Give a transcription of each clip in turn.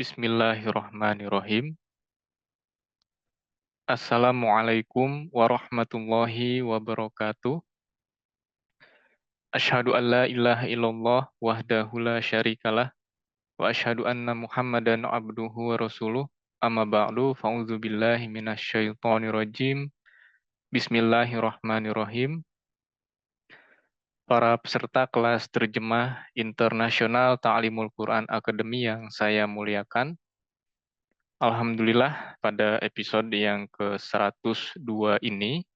Bismillahirrahmanirrahim. Assalamualaikum warahmatullahi wabarakatuh. Asyhadu an la ilaha illallah wahdahu la syarikalah wa asyhadu anna Muhammadan abduhu wa rasuluh. Amma ba'du, fa'udzu billahi minasyaitonir rajim. Bismillahirrahmanirrahim. Para peserta kelas terjemah internasional Ta'limul Quran Academy yang saya muliakan, alhamdulillah pada episode yang ke-102 ini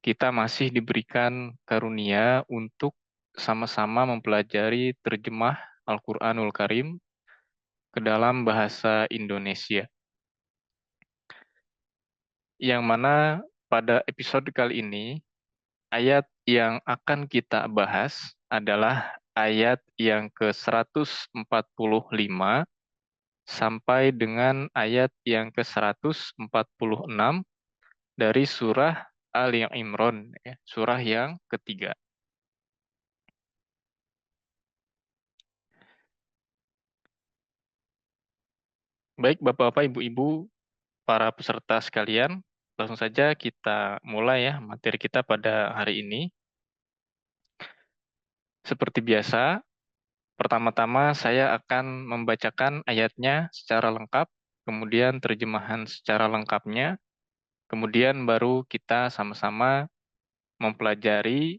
kita masih diberikan karunia untuk sama-sama mempelajari terjemah Al-Qur'anul Karim ke dalam bahasa Indonesia. Yang mana pada episode kali ini ayat yang akan kita bahas adalah ayat yang ke-145 sampai dengan ayat yang ke-146 dari surah Ali Imran, surah yang ketiga. Baik Bapak-Bapak, Ibu-Ibu, para peserta sekalian, langsung saja kita mulai ya materi kita pada hari ini. Seperti biasa, pertama-tama saya akan membacakan ayatnya secara lengkap, kemudian terjemahan secara lengkapnya, kemudian baru kita sama-sama mempelajari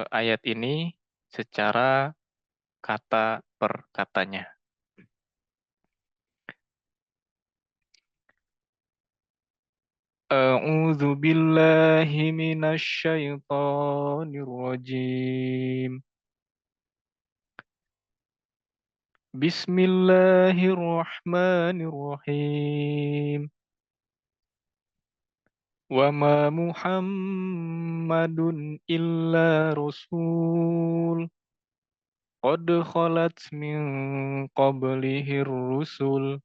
ayat ini secara kata per katanya. A'udzu billahi minasy syaithanir rajim. Bismillahirrahmanirrahim. Wa ma Muhammadun illa rasul qad khalat min qablihir rusul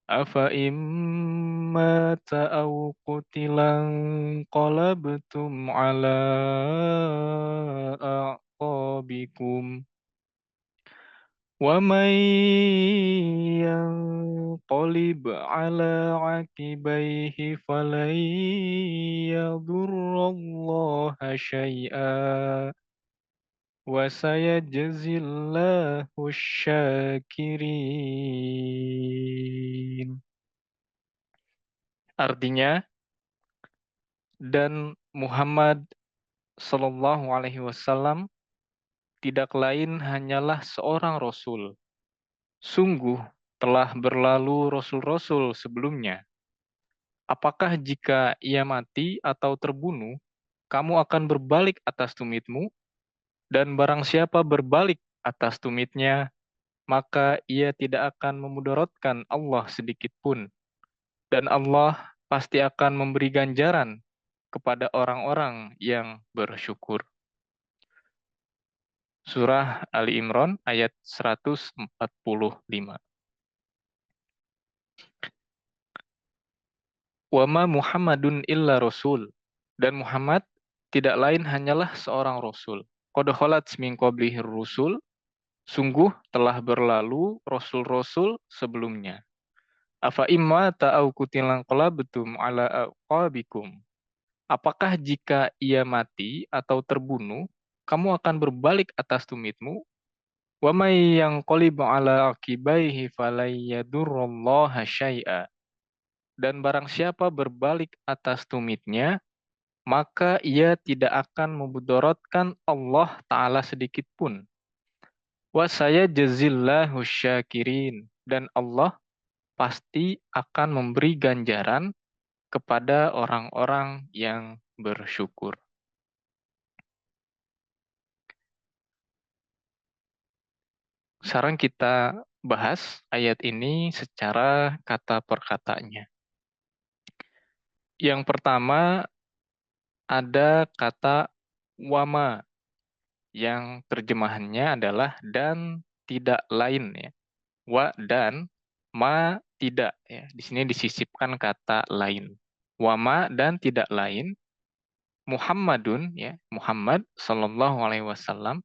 afa imma ta'aw qutilan qalabtum ala a'qabikum wa man yanqalib ala aqibaihi falan yadurrallaha syai'a wa sayajzillahu syakirin. Artinya, dan Muhammad Sallallahu Alaihi Wasallam tidak lain hanyalah seorang rasul. Sungguh telah berlalu rasul-rasul sebelumnya. Apakah jika ia mati atau terbunuh, kamu akan berbalik atas tumitmu? Dan barang siapa berbalik atas tumitnya, maka ia tidak akan memudaratkan Allah sedikit pun. Dan Allah pasti akan memberi ganjaran kepada orang-orang yang bersyukur. Surah Ali Imran ayat 145. Wa ma Muhammadun illa rasul. Dan Muhammad tidak lain hanyalah seorang rasul. Qad khalat min qablihir rusul. Sungguh telah berlalu rasul-rasul sebelumnya. Afa imma ta'au kutilan qalabtum ala aqabikum. Apakah jika ia mati atau terbunuh, kamu akan berbalik atas tumitmu? Wa may yanqalib ala aqibaihi falayyadurrallaha syai'a. Dan barang siapa berbalik atas tumitnya, maka ia tidak akan memudaratkan Allah Ta'ala sedikit pun. Wa sayajzillahu syakirin. Dan Allah pasti akan memberi ganjaran kepada orang-orang yang bersyukur. Sekarang kita bahas ayat ini secara kata per katanya. Yang pertama ada kata wama yang terjemahannya adalah dan tidak lain ya. Wa dan ma tidak ya. Di sini disisipkan kata lain. Wama dan tidak lain. Muhammadun ya, Muhammad sallallahu alaihi wasallam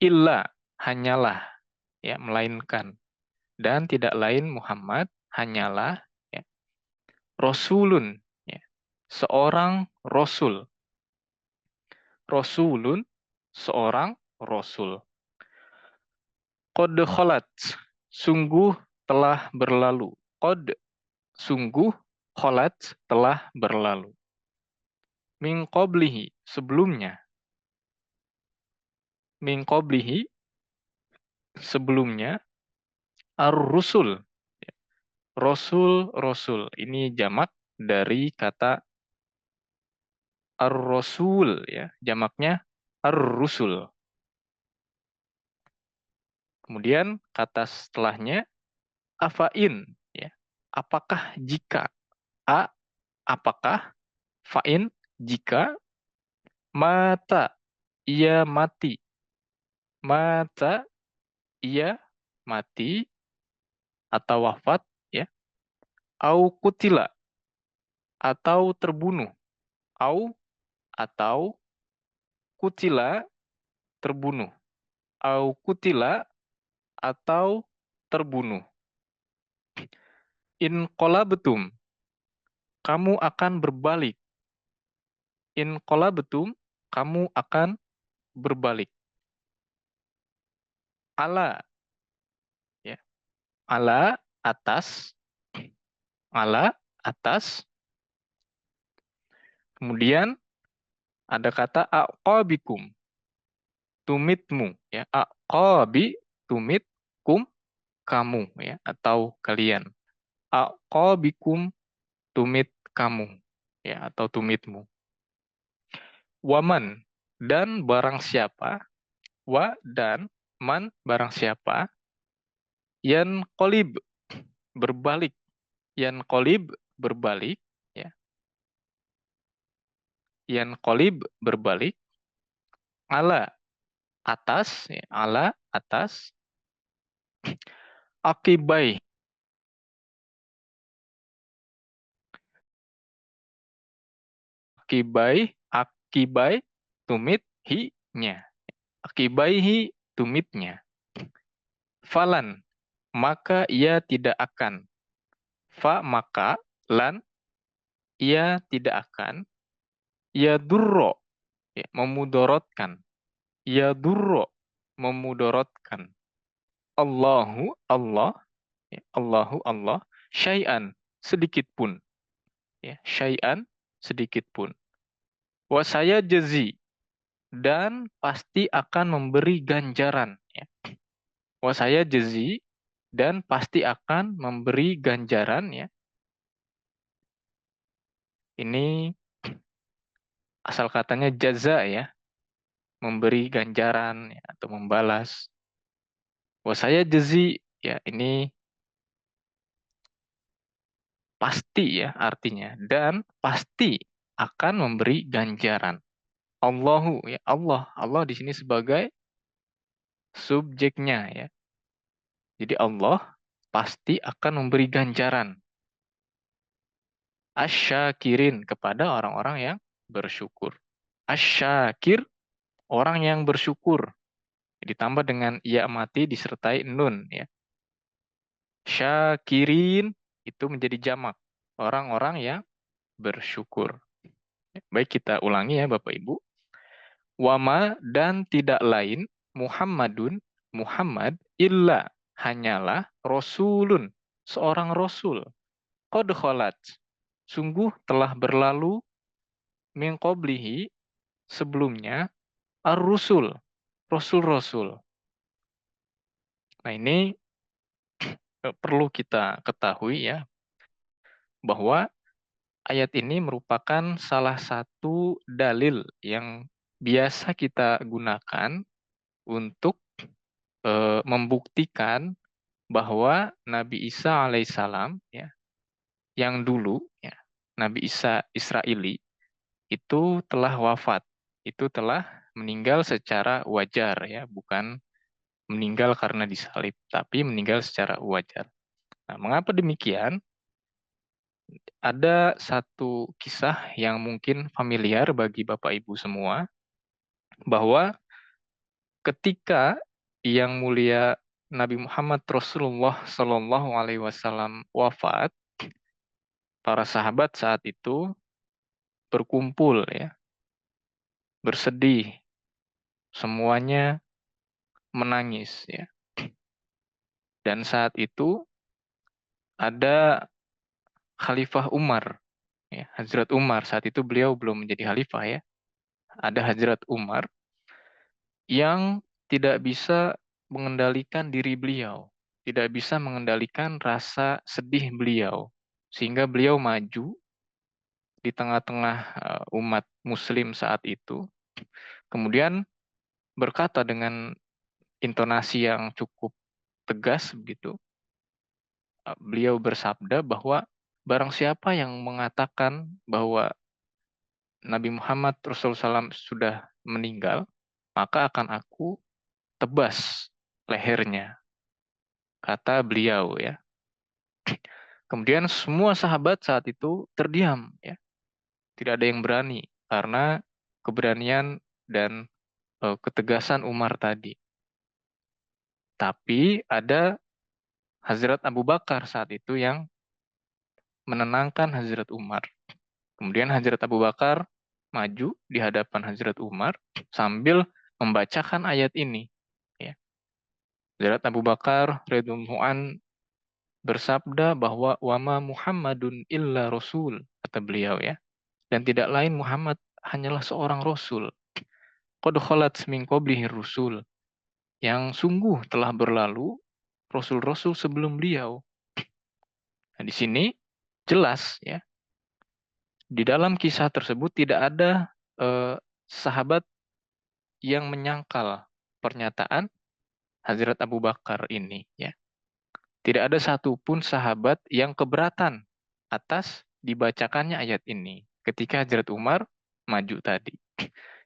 illa hanyalah ya, melainkan dan tidak lain Muhammad hanyalah ya, Rasulun, ya, seorang Rasul. Rasulun, seorang Rasul. Qad kholat, sungguh telah berlalu. Qad, sungguh, kholat, telah berlalu. Min qablihi, sebelumnya. Min qablihi, sebelumnya. Ar-rusul, Rasul. Ini jamak dari kata ar-rasul, ya. Jamaknya ar-rusul. Kemudian kata setelahnya afain, ya. Apakah jika, a, apakah, fain, jika, mata, ia mati, mata, ia mati atau wafat, ya, au kutila, atau terbunuh, au, atau kutila, terbunuh, au kutila, atau terbunuh. In betum, kamu akan berbalik. In betum, kamu akan berbalik. Ala, ya. Ala, atas. Ala, atas. Kemudian ada kata aqabikum, tumitmu, ya. Aqabi, tumit, kum, kamu, ya, atau kalian. Aqabikum, tumit kamu, ya, atau tumitmu. Waman, dan barang siapa, wa dan man barang siapa, yan kolib, berbalik, yan kolib, berbalik, ya, yan kolib, berbalik, ala, atas, ya, ala, atas, akibai, akibai, tumit, hi-nya, akibaihi, tumitnya, falan, maka ia tidak akan, fa, maka, lan, ia tidak akan, ia durro, ya, memudorotkan, ia durro, memudorotkan, Allahu, Allah, ya, Allahu, Allah, syai'an, sedikit pun, ya, syai'an, sedikit pun. Wa saya jazi, dan pasti akan memberi ganjaran, ya. Wa saya jazi, dan pasti akan memberi ganjaran, ya. Ini asal katanya jaza, ya, memberi ganjaran, ya, atau membalas. Wa saya jazi, ya, ini pasti, ya, artinya, dan pasti akan memberi ganjaran. Allahu, ya, Allah. Allah di sini sebagai subjeknya, ya. Jadi Allah pasti akan memberi ganjaran. Asyakirin, kepada orang-orang yang bersyukur. Asyakir, orang yang bersyukur. Ditambah dengan ya mati disertai nun, ya. Syakirin itu menjadi jamak, orang-orang yang bersyukur. Baik, kita ulangi ya Bapak Ibu. Wama, dan tidak lain, Muhammadun, Muhammad, illa, hanyalah, Rasulun, seorang Rasul. Qad kholat, sungguh telah berlalu, min qablihi, sebelumnya, ar-rusul, Rasul-Rasul. Nah ini perlu kita ketahui, ya, bahwa ayat ini merupakan salah satu dalil yang biasa kita gunakan untuk membuktikan bahwa Nabi Isa alaihissalam, ya, yang dulu, ya, Nabi Isa Israeli, itu telah wafat, itu telah meninggal secara wajar, ya, bukan meninggal karena disalib, tapi meninggal secara wajar. Nah, mengapa demikian? Ada satu kisah yang mungkin familiar bagi Bapak Ibu semua, bahwa ketika Yang Mulia Nabi Muhammad Rasulullah Shallallahu Alaihi Wasallam wafat, para sahabat saat itu berkumpul ya, bersedih, semuanya menangis ya. Dan saat itu ada Khalifah Umar, ya, Hazrat Umar. Saat itu beliau belum menjadi khalifah ya. Ada Hazrat Umar yang tidak bisa mengendalikan diri beliau, tidak bisa mengendalikan rasa sedih beliau, sehingga beliau maju di tengah-tengah umat Muslim saat itu, kemudian berkata dengan intonasi yang cukup tegas begitu. Beliau bersabda bahwa barang siapa yang mengatakan bahwa Nabi Muhammad Rasulullah SAW sudah meninggal, maka akan aku tebas lehernya, kata beliau ya. Kemudian semua sahabat saat itu terdiam ya, tidak ada yang berani karena keberanian dan ketegasan Umar tadi. Tapi ada Hazrat Abu Bakar saat itu yang menenangkan Hazrat Umar. Kemudian Hazrat Abu Bakar maju di hadapan Hazrat Umar sambil membacakan ayat ini. Ya. Hazrat Abu Bakar radhiyallahu an bersabda bahwa wama Muhammadun illa rasul, kata beliau ya. Dan tidak lain Muhammad hanyalah seorang rasul. Qad khalat min qablihi rusul, yang sungguh telah berlalu rasul-rasul sebelum beliau. Nah, di sini jelas ya, di dalam kisah tersebut tidak ada sahabat yang menyangkal pernyataan Hazrat Abu Bakar ini ya. Tidak ada satupun sahabat yang keberatan atas dibacakannya ayat ini ketika Hazrat Umar maju tadi.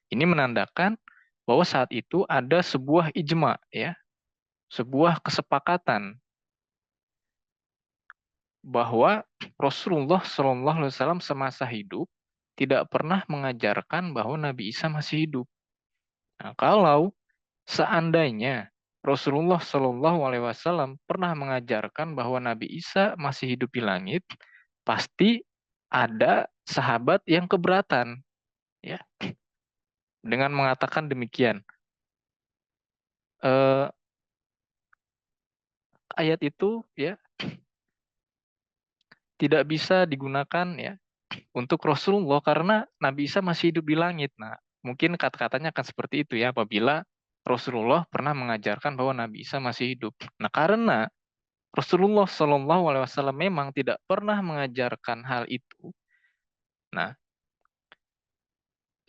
Ini menandakan bahwa saat itu ada sebuah ijma ya, sebuah kesepakatan bahwa Rasulullah SAW semasa hidup tidak pernah mengajarkan bahwa Nabi Isa masih hidup. Nah, kalau seandainya Rasulullah SAW pernah mengajarkan bahwa Nabi Isa masih hidup di langit, pasti ada sahabat yang keberatan, ya, dengan mengatakan demikian. Ayat itu ya tidak bisa digunakan ya untuk Rasulullah karena Nabi Isa masih hidup di langit. Nah, mungkin kata-katanya akan seperti itu ya apabila Rasulullah pernah mengajarkan bahwa Nabi Isa masih hidup. Nah, karena Rasulullah SAW memang tidak pernah mengajarkan hal itu. Nah,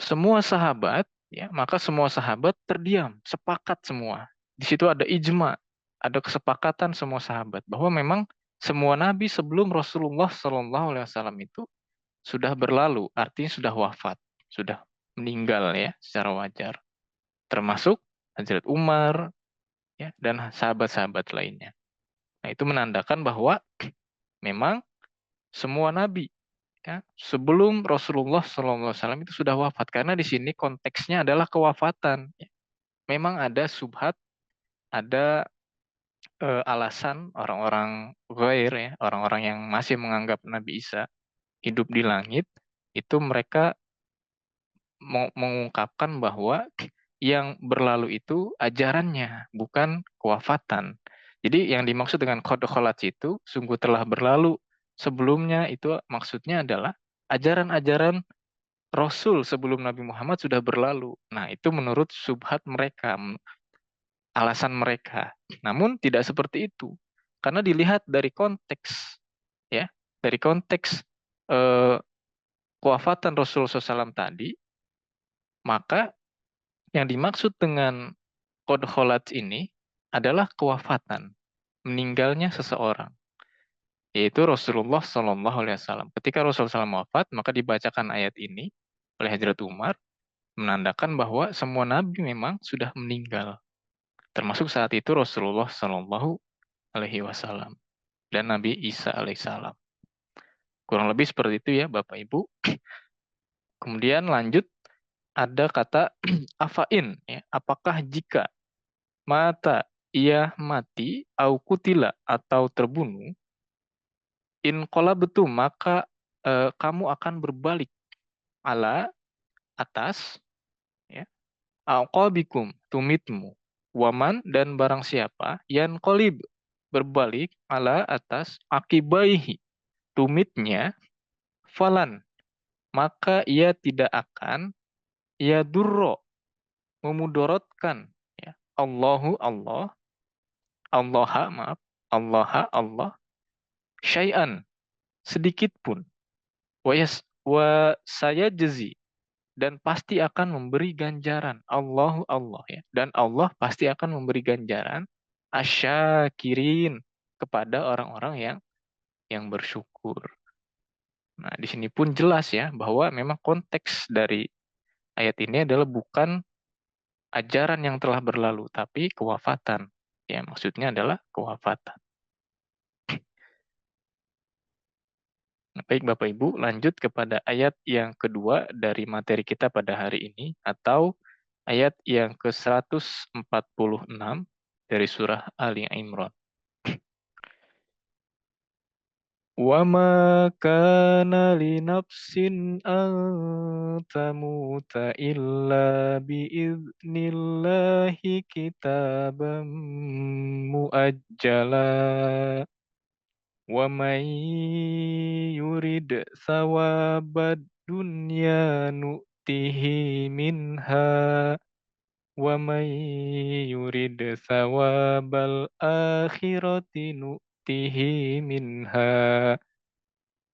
semua sahabat, ya, maka semua sahabat terdiam, sepakat semua. Di situ ada ijma, ada kesepakatan semua sahabat bahwa memang semua nabi sebelum Rasulullah SAW itu sudah berlalu, artinya sudah wafat, sudah meninggal ya secara wajar. Termasuk Hazrat Umar ya, dan sahabat-sahabat lainnya. Nah, itu menandakan bahwa memang semua nabi ya, sebelum Rasulullah SAW itu sudah wafat. Karena di sini konteksnya adalah kewafatan. Ya. Memang ada subhat, ada alasan orang-orang ghair ya, orang-orang yang masih menganggap Nabi Isa hidup di langit, itu mereka mengungkapkan bahwa yang berlalu itu ajarannya, bukan kewafatan. Jadi yang dimaksud dengan qad khalat itu sungguh telah berlalu sebelumnya, itu maksudnya adalah ajaran-ajaran Rasul sebelum Nabi Muhammad sudah berlalu. Nah, itu menurut subhat mereka, alasan mereka. Namun tidak seperti itu. Karena dilihat dari konteks, ya, dari konteks eh, kewafatan Rasul SAW tadi, maka yang dimaksud dengan qad khalat ini adalah kewafatan, meninggalnya seseorang, yaitu Rasulullah SAW. Ketika Rasulullah SAW wafat, maka dibacakan ayat ini oleh Hazrat Umar, menandakan bahwa semua nabi memang sudah meninggal, termasuk saat itu Rasulullah Shallallahu Alaihi Wasallam dan Nabi Isa Alaihissalam. Kurang lebih seperti itu ya Bapak Ibu. Kemudian lanjut ada kata afain, ya, apakah jika mata ia mati, au kutila atau terbunuh, in betul maka kamu akan berbalik ala atas, ya, aqabikum tumitmu, waman dan barang siapa yan kolib berbalik ala atas akibaihi tumitnya, falan maka ia tidak akan, ia durro memudorotkan, ya, Allahu Allah, Allaha maaf, Allaha Allah, syai'an sedikit pun, wa saya jezi dan pasti akan memberi ganjaran, Allahu Allah, ya, dan Allah pasti akan memberi ganjaran asyakirin kepada orang-orang yang bersyukur. Nah, di sini pun jelas ya bahwa memang konteks dari ayat ini adalah bukan ajaran yang telah berlalu, tapi kewafatan. Ya, maksudnya adalah kewafatan. Nah, baik Bapak Ibu, lanjut kepada ayat yang kedua dari materi kita pada hari ini, atau ayat yang ke-146 dari surah Ali Imran. وَمَا كَانَ لِنَفْسٍ أَن تَمُوتَ إِلَّا بِإِذْنِ اللَّهِ كِتَابًا مُؤَجَّلًا وَمَن يُرِدْ ثَوَابَ الدُّنْيَا نُؤْتِهِ مِنْهَا وَمَن يُرِدْ ثَوَابَ الْآخِرَةِ نُؤْتِهِ مِنْهَا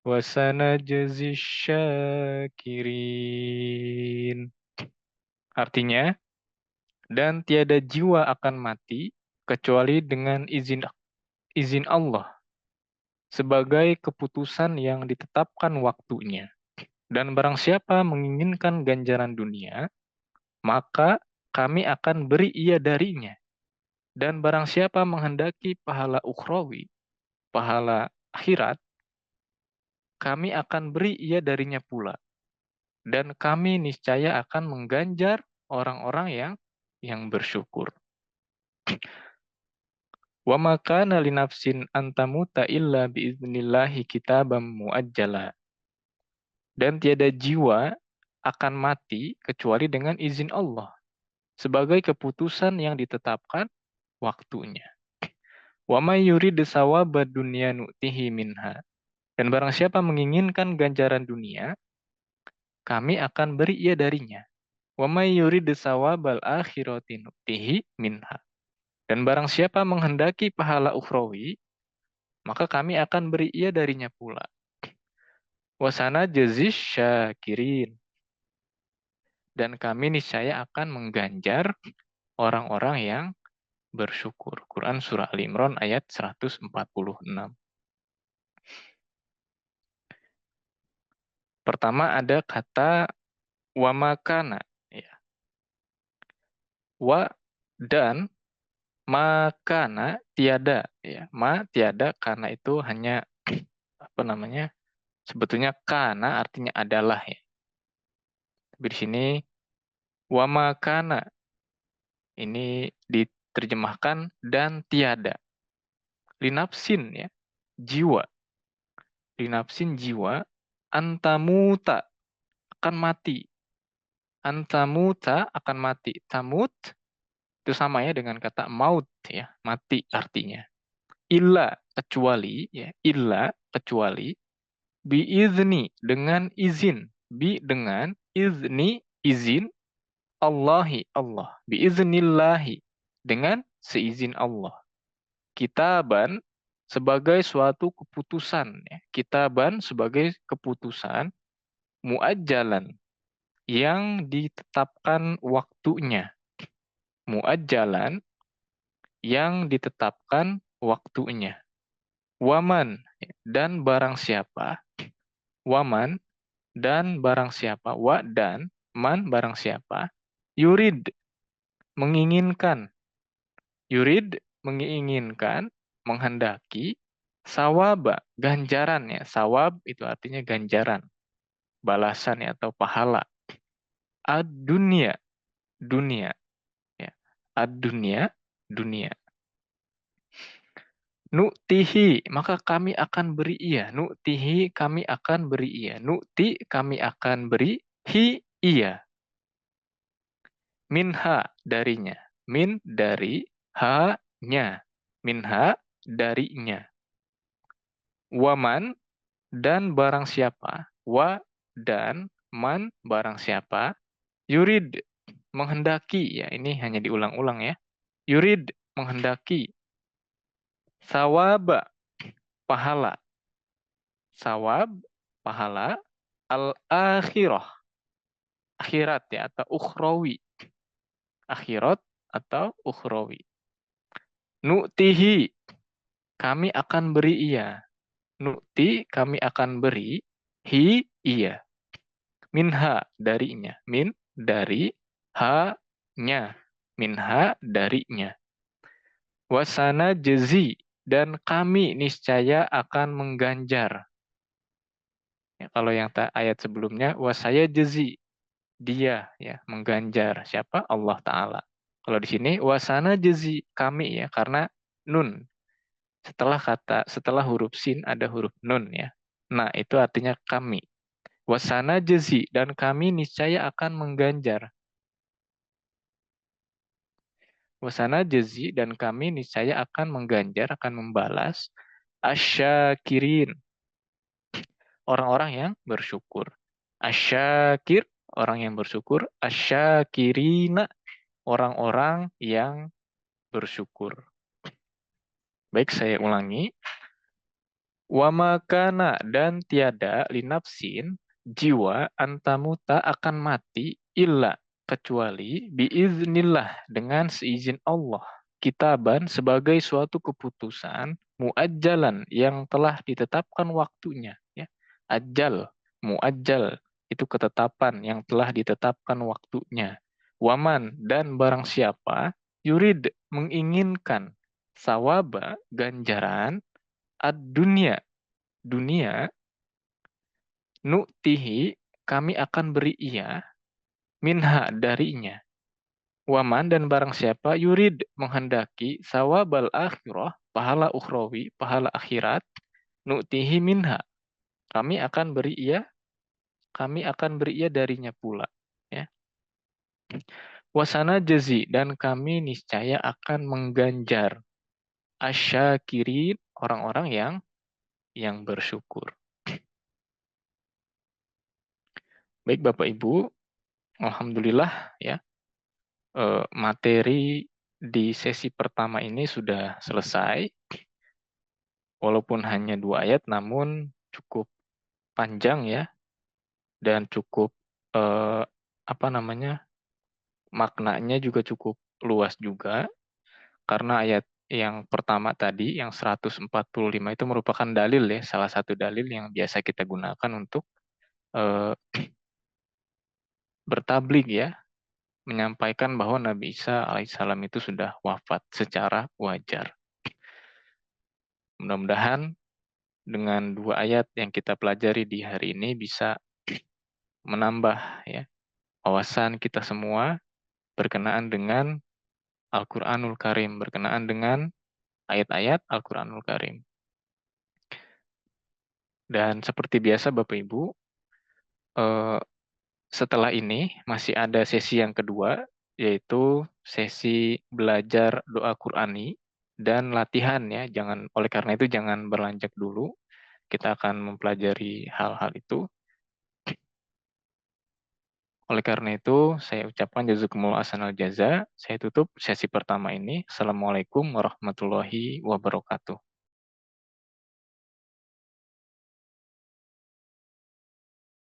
وَسَنَجْزِي الشَّاكِرِينَ. Artinya, dan tiada jiwa akan mati kecuali dengan izin Allah sebagai keputusan yang ditetapkan waktunya. Dan barang siapa menginginkan ganjaran dunia, maka kami akan beri ia darinya. Dan barang siapa menghendaki pahala ukhrawi, pahala akhirat, kami akan beri ia darinya pula. Dan kami niscaya akan mengganjar orang-orang yang bersyukur. Wa ma kana li nafsin an tamuta illa biiznillahi kitabam muajjala. Dan tiada jiwa akan mati kecuali dengan izin Allah sebagai keputusan yang ditetapkan waktunya. Wa may yurid sawaba dunya nu'tihi minha. Dan barang siapa menginginkan ganjaran dunia, kami akan beri ia darinya. Wa may yurid sawabal akhirati nu'tihi minha. Dan barang siapa menghendaki pahala ukhrawi, maka kami akan beri ia darinya pula. Wasana jazish syakirin. Dan kami niscaya akan mengganjar orang-orang yang bersyukur. Quran Surah Al-Imran ayat 146. Pertama ada kata wamakana. Ya. Wa dan makana tiada. Ya. Ma tiada karena itu hanya apa namanya, sebetulnya kana artinya adalah. Ya. Tapi di sini wamakana ini diterjemahkan dan tiada. Linapsin ya, jiwa. Linapsin jiwa, antamuta akan mati. Antamuta akan mati. Tamut itu sama ya dengan kata maut ya, mati artinya. Illa kecuali ya, illa kecuali biizni dengan izin, bi dengan izni izin Allahi Allah, biiznillahi dengan seizin Allah. Kitaban sebagai suatu keputusan ya. Kitaban sebagai keputusan muajjalan yang ditetapkan waktunya. Muajjalan yang ditetapkan waktunya. Waman dan barang siapa. Waman dan barang siapa. Wa dan man barang siapa. Yurid menginginkan. Yurid menginginkan, menghendaki. Sawaba ganjaran ya. Sawab itu artinya ganjaran. Balasan ya, atau pahala. Ad dunia. Dunia. Ya. Ad dunia. Dunia. Nu'tihi, maka kami akan beri ia. Nu'tihi, kami akan beri ia. Nu'ti, kami akan beri ia. Minha, darinya. Min, dari. Ha, nya. Minha, darinya. Waman, dan barang siapa. Wa, dan. Man, barang siapa. Yurid, menghendaki. Ya, ini hanya diulang-ulang ya. Yurid, menghendaki. Sawaba, pahala. Sawab, pahala. Al-akhirah, akhirat ya, atau ukhrawi. Akhirat atau ukhrawi. Nu'tihi, kami akan beri ia. Nu'ti, kami akan beri. Hi, ia. Minha, darinya. Min, dari. Ha, nya. Minha, darinya. Wasana jezi, dan kami niscaya akan mengganjar. Ya, kalau yang ayat sebelumnya, wasaya jezi, dia ya mengganjar. Siapa? Allah Ta'ala. Kalau di sini, wasana jezi, kami ya, karena nun. Setelah huruf sin ada huruf nun ya. Nah, itu artinya kami. Wasana jezi, dan kami niscaya akan mengganjar. Wasana jezi, dan kami niscaya akan mengganjar, akan membalas. Asyakirin, orang-orang yang bersyukur. Asyakir, orang yang bersyukur. Asyakirina, orang-orang yang bersyukur. Baik, saya ulangi. Wa makana, dan tiada linafsin, jiwa antamuta akan mati illa, kecuali biiznillah, dengan seizin Allah. Kitaban, sebagai suatu keputusan, muajjalan, yang telah ditetapkan waktunya. Ya. Ajal, muajjal, itu ketetapan yang telah ditetapkan waktunya. Waman, dan barang siapa, yurid, menginginkan, sawaba, ganjaran, ad-dunya, dunia, nu'tihi, kami akan beri ia, minha, darinya. Waman, dan barang siapa, yurid, menghendaki, sawabal akhirah, pahala ukhrawi, pahala akhirat, nu'tihi minha, kami akan beri ia, darinya pula. Ya. Wasana jazi, dan kami niscaya akan mengganjar asyakirin, orang-orang yang bersyukur. Baik Bapak Ibu, alhamdulillah ya, materi di sesi pertama ini sudah selesai. Walaupun hanya 2 ayat, namun cukup panjang ya, dan cukup apa namanya, maknanya juga cukup luas juga, karena ayat yang pertama tadi, yang 145 itu merupakan dalil ya, salah satu dalil yang biasa kita gunakan untuk eh, bertablik ya, menyampaikan bahwa Nabi Isa alaihissalam itu sudah wafat secara wajar. Mudah-mudahan dengan 2 ayat yang kita pelajari di hari ini bisa menambah ya wawasan kita semua berkenaan dengan Al-Qur'anul Karim, berkenaan dengan ayat-ayat Al-Qur'anul Karim. Dan seperti biasa Bapak Ibu, setelah ini masih ada sesi yang kedua, yaitu sesi belajar doa Qur'ani dan latihan ya. Oleh karena itu jangan berlanjut dulu. Kita akan mempelajari hal-hal itu. Oleh karena itu, saya ucapkan jazakumullah ahsanal jaza. Saya tutup sesi pertama ini. Assalamualaikum warahmatullahi wabarakatuh.